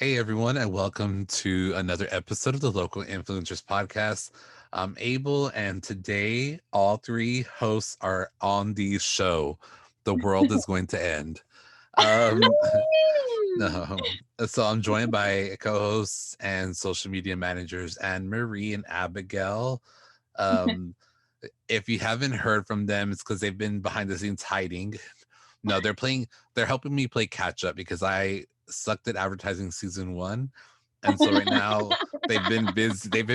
Hey everyone, and welcome to another episode of the Local Influencers Podcast. I'm Abel, and today all three hosts are on the show. The world is going to end. Um, no, so I'm joined by co-hosts and social media managers Anne Marie and Abigail. Um, if you haven't heard from them, it's because they've been behind the scenes hiding. No, they're helping me play catch up because I sucked at advertising season 1. And so right now they've been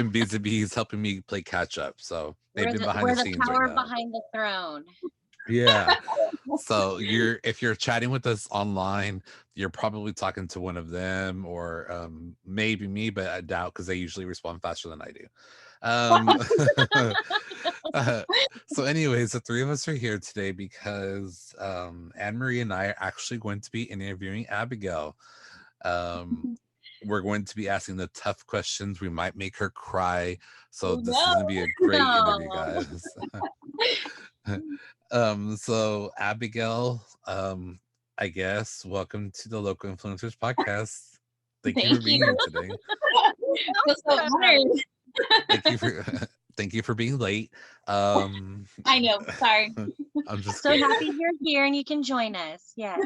busy bees helping me play catch up. So they've been behind we're the the scenes right power now. behind the throne. Yeah. So if you're chatting with us online, you're probably talking to one of them or maybe me, but I doubt because they usually respond faster than I do. Uh, so anyways, the three of us are here today because Anne Marie and I are actually going to be interviewing Abigail. We're going to be asking the tough questions. We might make her cry. So this is going to be a great interview, No. guys. So Abigail, I guess welcome to the Local Influencers Podcast. Thank you for Thank being you. here today. Feel so honored. Thank you for thank you for being late. I know. Sorry. I'm just So kidding. happy you're here and you can join us. Yes.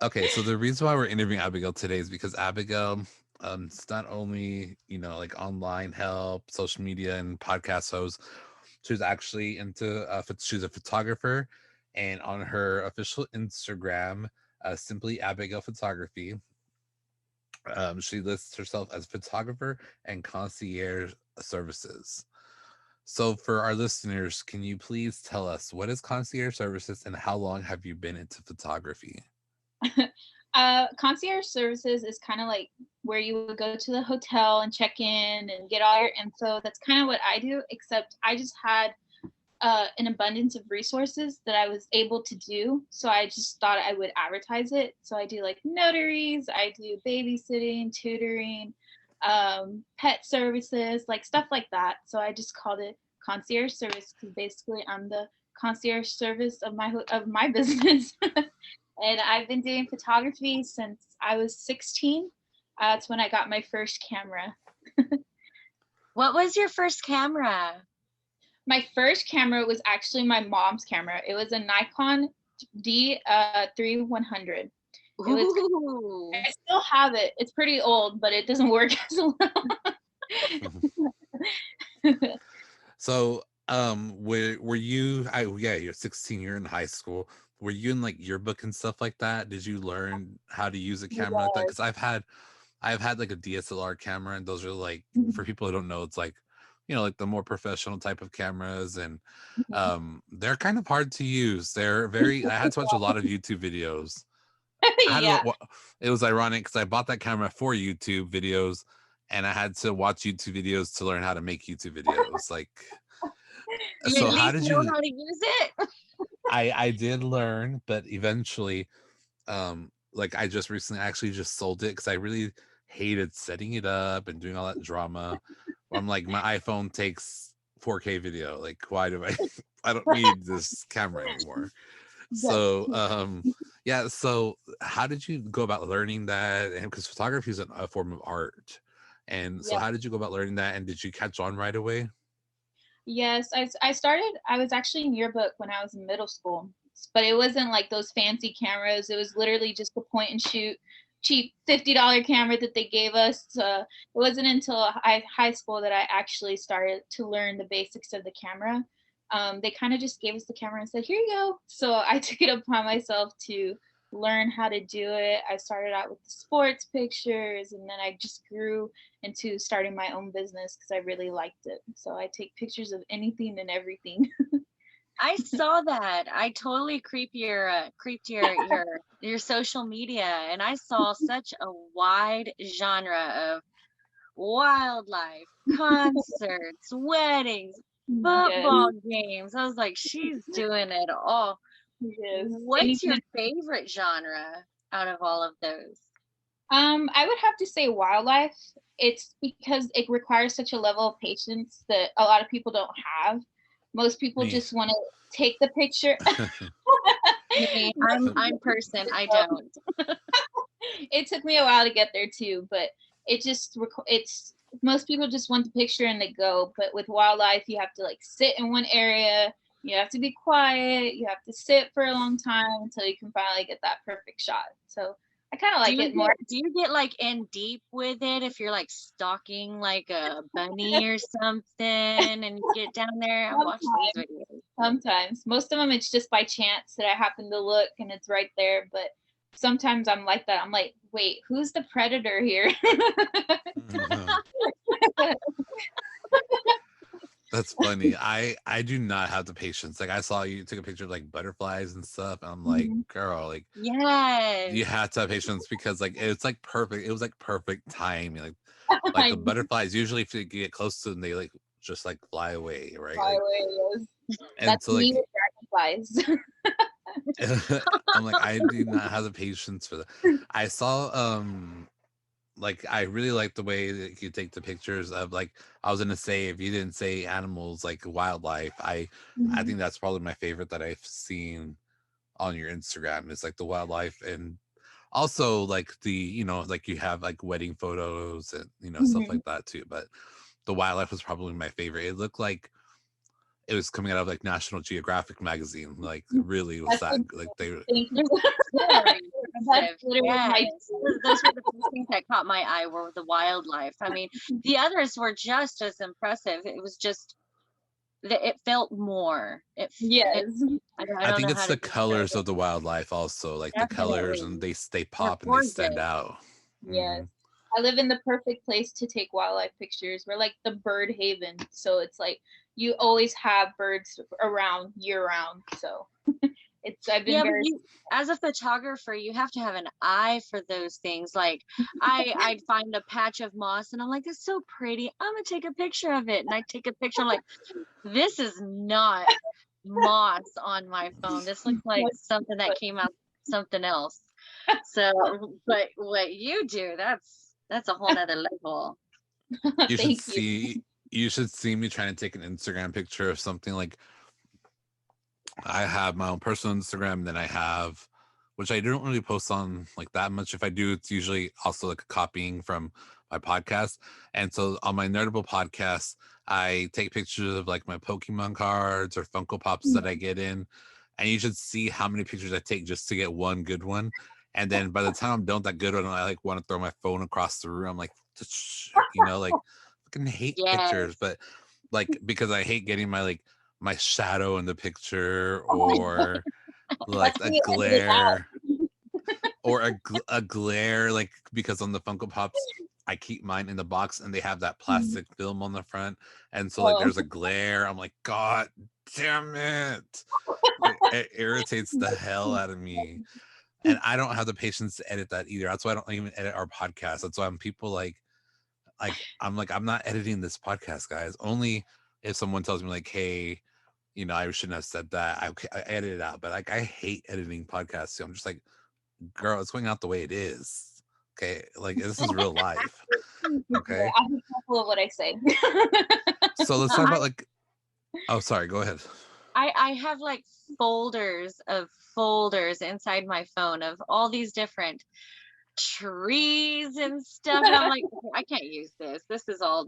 Okay, so the reason why we're interviewing Abigail today is because Abigail, it's not only like online help, social media, and podcast host. She's actually she's a photographer, and on her official Instagram, simply Abigail Photography, she lists herself as photographer and concierge services. So, for our listeners, can you please tell us what is concierge services and how long have you been into photography? Concierge services is kind of like where you would go to the hotel and check in and get all your info. That's kind of what I do, except I just had an abundance of resources that I was able to do. So I just thought I would advertise it. So I do like notaries, I do babysitting, tutoring, pet services, like stuff like that. So I just called it concierge service because basically I'm the concierge service of my business. And I've been doing photography since I was 16. That's when I got my first camera. What was your first camera? My first camera was actually my mom's camera. It was a Nikon D3100. I still have it. It's pretty old, but it doesn't work as well. So, were you? You're 16. You're in high school. Were you in like yearbook and stuff like that? Did you learn how to use a camera like that? Because I've had like a DSLR camera, and those are like for people who don't know, it's like like the more professional type of cameras, and they're kind of hard to use. They're very. I had to watch a lot of YouTube videos. Yeah. It was ironic because I bought that camera for YouTube videos, and I had to watch YouTube videos to learn how to make YouTube videos. Like, so how did know you? how to use it? I did learn, but eventually, like I just recently actually just sold it because I really hated setting it up and doing all that drama. I'm like, my iPhone takes 4K video. Like, why do I? I don't need this camera anymore. So, yeah. So, how did you go about learning that? And because photography is a form of art, and so Yeah. how did you go about learning that? And did you catch on right away? Yes, I was actually in yearbook when I was in middle school, but it wasn't like those fancy cameras. It was literally just a point and shoot, cheap $50 camera that they gave us. It wasn't until high school that I actually started to learn the basics of the camera. They kind of just gave us the camera and said, here you go. So I took it upon myself to learn how to do it. I started out with the sports pictures, and then I just grew into starting my own business because I really liked it. So I take pictures of anything and everything. I saw that. I totally creeped your social media, and I saw such a wide genre of wildlife, concerts, weddings, football games. I was like, she's doing it all. Yes. What's your favorite genre out of all of those? I would have to say wildlife. It's because it requires such a level of patience that a lot of people don't have. Most people just want to take the picture. I'm person. I don't. It took me a while to get there too, but it's most people just want the picture and they go. But with wildlife, you have to like sit in one area. You have to be quiet. You have to sit for a long time until you can finally get that perfect shot. So I kind of like it more. Do you get like in deep with it if you're like stalking like a bunny or something and you get down there? I watch these videos. Sometimes. Most of them it's just by chance that I happen to look and it's right there. But sometimes I'm like that. I'm like, wait, who's the predator here? That's funny. I do not have the patience. Like I saw you took a picture of like butterflies and stuff, and I'm like, girl, like yes, you have to have patience because like it's like perfect. It was like perfect timing. Like the butterflies usually if you get close to them, they like just like fly away, right? Fly like, away, yes. And that's so like me with dragonflies. I'm like, I do not have the patience for that. I saw like I really like the way that you take the pictures of like I was gonna say if you didn't say animals like wildlife, I think that's probably my favorite that I've seen on your Instagram. It's like the wildlife and also like the like you have like wedding photos and stuff like that too. But the wildlife was probably my favorite. It looked like it was coming out of like National Geographic magazine. Like really was that like they were. Those were the first things that caught my eye were the wildlife. I mean, the others were just as impressive. It was just it felt more. I think it's the colors of the wildlife also, like the colors, and they pop and they stand out. Yes. I live in the perfect place to take wildlife pictures. We're like the bird haven, so it's like you always have birds around year round. So I've been as a photographer, you have to have an eye for those things. Like I'd find a patch of moss and I'm like, it's so pretty. I'm gonna take a picture of it. And I take a picture, I'm like, this is not moss on my phone. This looks like something that came out something else. So but what you do, that's a whole nother level. You should see me trying to take an Instagram picture of something. Like I have my own personal Instagram, and then I have, which I don't really post on like that much. If I do, it's usually also like copying from my podcast. And so on my Nerdable podcast, I take pictures of like my Pokemon cards or Funko Pops that I get in. And you should see how many pictures I take just to get one good one. And then by the time I'm done with that good one, I like want to throw my phone across the room. I'm like, like fucking hate pictures, but like because I hate getting my shadow in the picture or like a glare or a glare, like because on the Funko Pops I keep mine in the box and they have that plastic film on the front, and so like there's a glare. I'm like, god damn it. It irritates the hell out of me, and I don't have the patience to edit that either. That's why I don't even edit our podcast. That's why people like I'm not editing this podcast, guys. Only if someone tells me like, hey, I shouldn't have said that. I edit it out, but like I hate editing podcasts. So I'm just like, girl, it's going out the way it is. Okay, like this is real life. Okay, I'll be careful of what I say. So let's talk about like. Oh, sorry. Go ahead. I have like folders inside my phone of all these different trees and stuff, and I'm like, I can't use this. This is all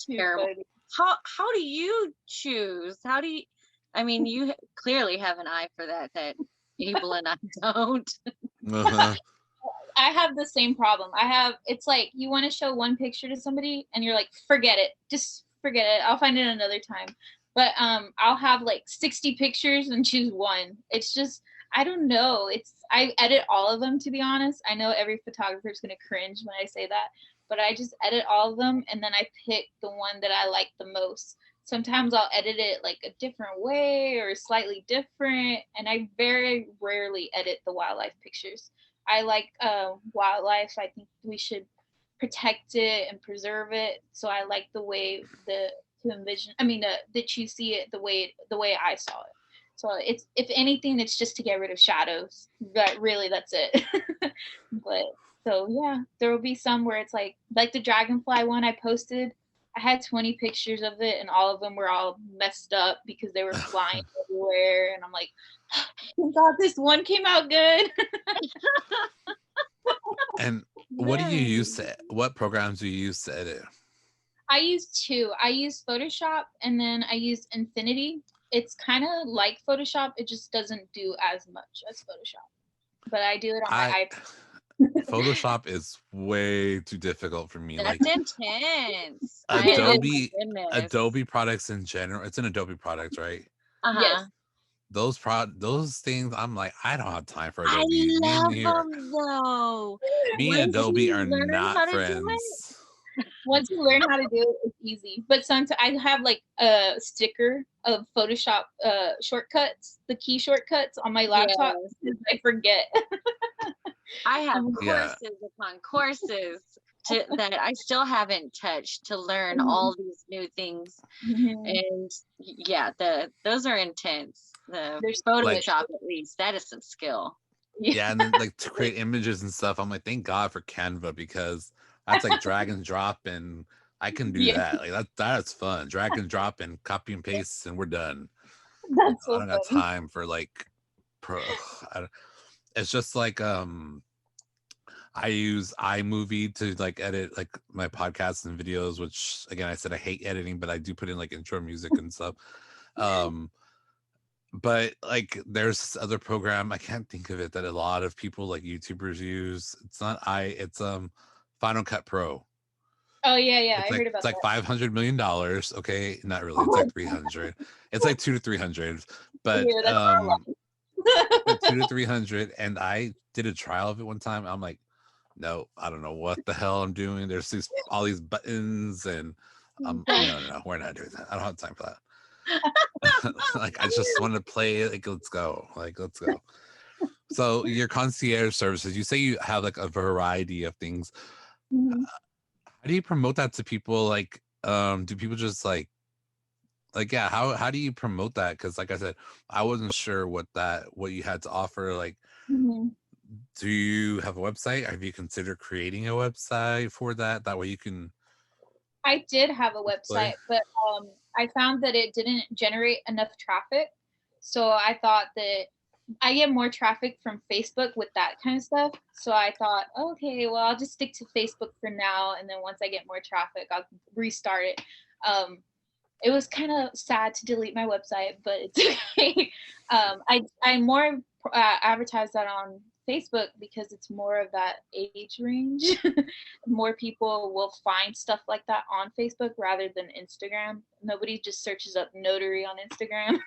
terrible. How do you choose? I mean, you clearly have an eye for that Abel and I don't. I have the same problem. It's like you want to show one picture to somebody and you're like, forget it. Just forget it. I'll find it another time. But I'll have like 60 pictures and choose one. It's just, I don't know. I edit all of them, to be honest. I know every photographer is going to cringe when I say that, but I just edit all of them and then I pick the one that I like the most. Sometimes I'll edit it like a different way or slightly different, and I very rarely edit the wildlife pictures. I like wildlife. I think we should protect it and preserve it. So I like the way that you see it the way I saw it. So it's, if anything, it's just to get rid of shadows. That's it. But so yeah, there will be some where it's like the dragonfly one I posted. I had 20 pictures of it and all of them were all messed up because they were flying everywhere. And I'm like, thank God this one came out good. And what do you use to? What programs do you use to edit? I use two. I use Photoshop and then I use Infinity. It's kind of like Photoshop. It just doesn't do as much as Photoshop. But I do it on my iPad. Photoshop is way too difficult for me. That's Like intense. Adobe, Oh my goodness. Adobe products in general. It's an Adobe product, right? Yes. Those things, I'm like, I don't have time for I Adobe. love them though. Me and Once Adobe you are learn not how to do it, friends. Once you learn how to do it, it's easy. But sometimes I have like a sticker of Photoshop shortcuts, the key shortcuts on my laptop. yes. I forget. I have Yeah. courses upon courses that I still haven't touched to learn all these new things. And yeah, those are intense. The There's Photoshop, at least, that is some skill. Yeah, and then like to create images and stuff, I'm like, thank God for Canva, because that's like drag and drop, and I can do that. Like that's fun. Drag and drop and copy and paste, and we're done. That's I so don't got funny. time for like it's just like I use iMovie to like edit like my podcasts and videos, which again I said I hate editing, but I do put in like intro music and stuff. But like there's this other program, I can't think of it, that a lot of people like YouTubers use. It's Final Cut Pro. Oh yeah, It's I like heard about that. $500 million. Okay, not really. It's like 300. It's like 200 to 300. But Yeah, that's not a lot. 200 to 300. And I did a trial of it one time. I'm like, no, I don't know what the hell I'm doing. There's all these buttons, and no, we're not doing that. I don't have time for that. Like I just want to play. Like let's go. So your concierge services, you say you have like a variety of things. How do you promote that to people? Like, do people just yeah, how do you promote that? Because like I said, I wasn't sure what you had to offer. Like, do you have a website? Have you considered creating a website for that? That way you can. I did have a website, but I found that it didn't generate enough traffic. So I thought that I get more traffic from Facebook with that kind of stuff. So I thought, okay, well, I'll just stick to Facebook for now. And then once I get more traffic, I'll restart it. It was kind of sad to delete my website, but it's okay. I more advertise that on Facebook because it's more of that age range. More people will find stuff like that on Facebook rather than Instagram. Nobody just searches up notary on Instagram.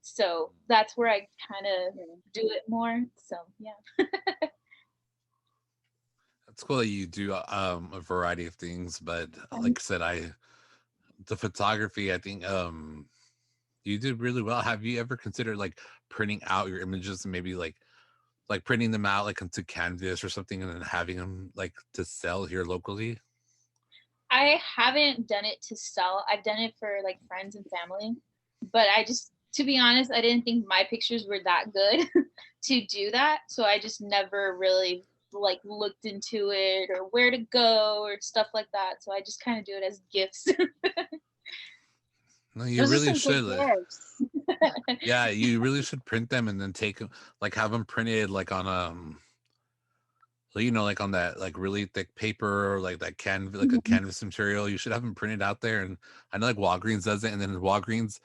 So that's where I kind of do it more. So yeah. It's cool that you do a variety of things, but like I said, the photography, I think you did really well. Have you ever considered like printing out your images and maybe like printing them out like into Canvas or something, and then having them like to sell here locally? I haven't done it to sell. I've done it for like friends and family, but to be honest, I didn't think my pictures were that good to do that. So I just never really like looked into it or where to go or stuff like that. So I just kind of do it as gifts. No, you Those are really some should. good gifts. Yeah, you really should print them and then take them, like have them printed like on like on that like really thick paper, or like that canvas, like a canvas material. You should have them printed out there. And I know like Walgreens does it, and then Walgreens,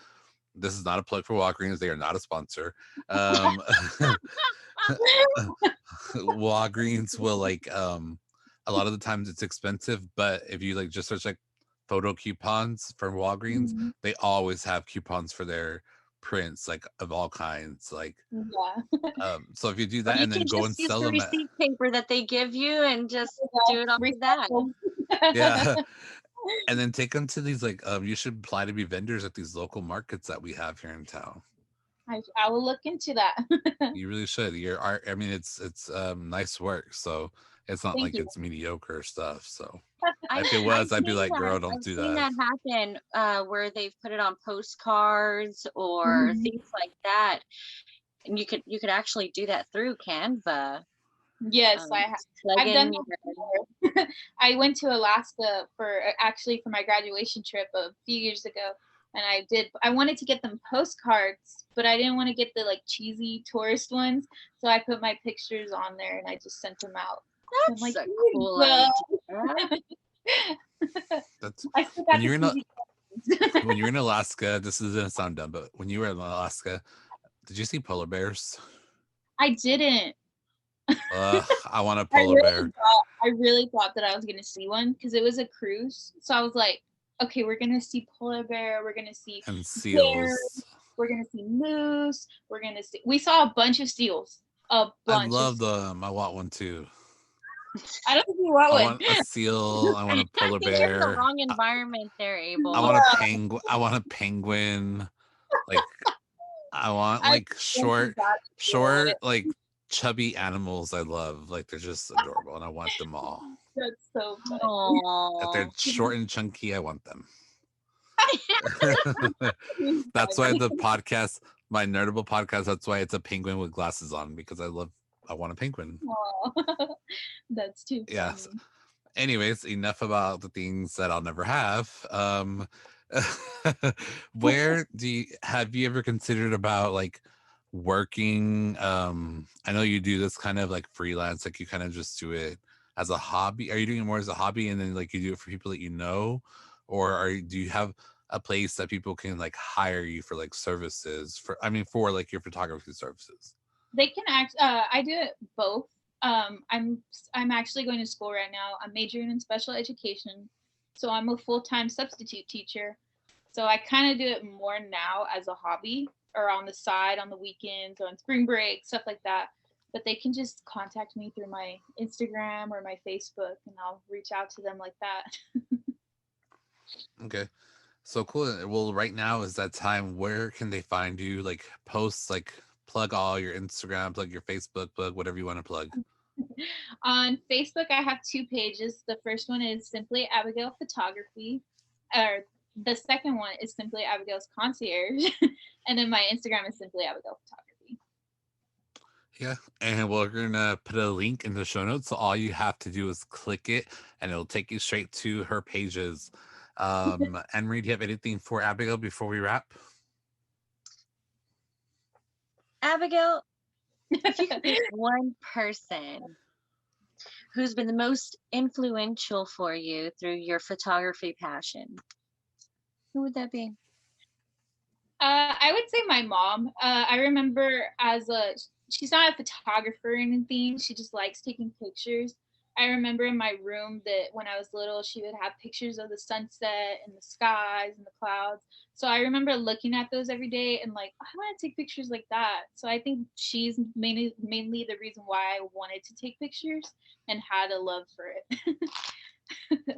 this is not a plug for Walgreens, they are not a sponsor. Walgreens will like a lot of the times it's expensive, but if you like just search like photo coupons from Walgreens, they always have coupons for their prints, like of all kinds. Like so if you do that you and then can go and just use sell the them receipt paper that they give you and just do it off of that. yeah, and then take them to these like you should apply to be vendors at these local markets that we have here in town. I will look into that. You really should. Your art, I mean, it's nice work, so it's not like it's mediocre stuff. So if it was, I'd be like, girl, don't do that. I've seen that happen where they've put it on postcards or things like that, and you could actually do that through Canva. Yes, I've done that before. I went to Alaska for my graduation trip a few years ago, and I wanted to get them postcards, but I didn't want to get the like cheesy tourist ones, so I put my pictures on there and I just sent them out. That's like, a "Here you cool go." idea. That's I still when got you're in the when you're in Alaska. This is gonna sound dumb, but when you were in Alaska, did you see polar bears? I didn't. I want a polar bear. I really thought that I was gonna see one because it was a cruise. So I was like, okay, we're gonna see polar bear, we're gonna see And bears, seals. we're gonna see moose, we saw a bunch of seals. A I bunch of love them. I want one too. I don't think you want I one. want a seal. I want a I polar think you're in the bear. wrong environment there, I Abel. want a penguin. I want a penguin. Like I want I like think you got short, it. like chubby animals. I love. Like they're just adorable, and I want them all. That's so funny. If they're Aww. short and chunky, I want them. That's why the podcast, my Nerdable podcast, that's why it's a penguin with glasses on, because I want a penguin. Aw. That's too funny. Yes. Anyways, enough about the things that I'll never have. Where have you ever considered about like working? I know you do this kind of like freelance, like you kind of just do it as a hobby. Are you doing it more as a hobby and then like you do it for people that you know, or do you have a place that people can like hire you for like services for like your photography services? They can I do it both. I'm actually going to school right now. I'm majoring in special education, so I'm a full-time substitute teacher. So I kind of do it more now as a hobby or on the side on the weekends or on spring break, stuff like that. But they can just contact me through my Instagram or my Facebook, and I'll reach out to them like that. Okay. So cool. Well, right now is that time. Where can they find you? Like posts, like plug all your Instagram, plug your Facebook, plug whatever you want to plug. On Facebook, I have 2 pages. The first one is simply Abigail Photography, or the second one is simply Abigail's Concierge, and then my Instagram is simply Abigail Photography. Yeah, and we're gonna put a link in the show notes. So all you have to do is click it, and it'll take you straight to her pages. Anne-Marie, do you have anything for Abigail before we wrap? Abigail, if you could pick one person who's been the most influential for you through your photography passion, who would that be? I would say my mom. I remember she's not a photographer or anything. She just likes taking pictures. I remember in my room that when I was little, she would have pictures of the sunset and the skies and the clouds. So I remember looking at those every day and like, I want to take pictures like that. So I think she's mainly the reason why I wanted to take pictures and had a love for it.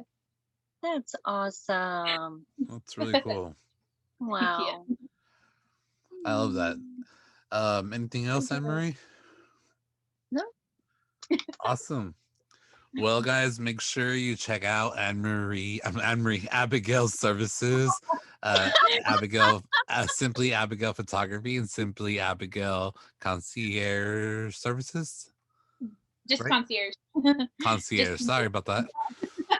That's awesome. That's really cool. Wow. I love that. Anything else, Anne-Marie? No. Awesome. Well, guys, make sure you check out Abigail's services. Abigail, Simply Abigail Photography and Simply Abigail Concierge Services. Just Right? Concierge. Concierge. Sorry about that.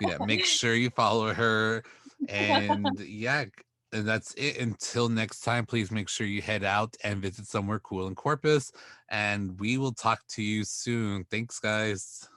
Yeah, make sure you follow her. And yeah, and that's it. Until next time, please make sure you head out and visit somewhere cool in Corpus. And we will talk to you soon. Thanks, guys.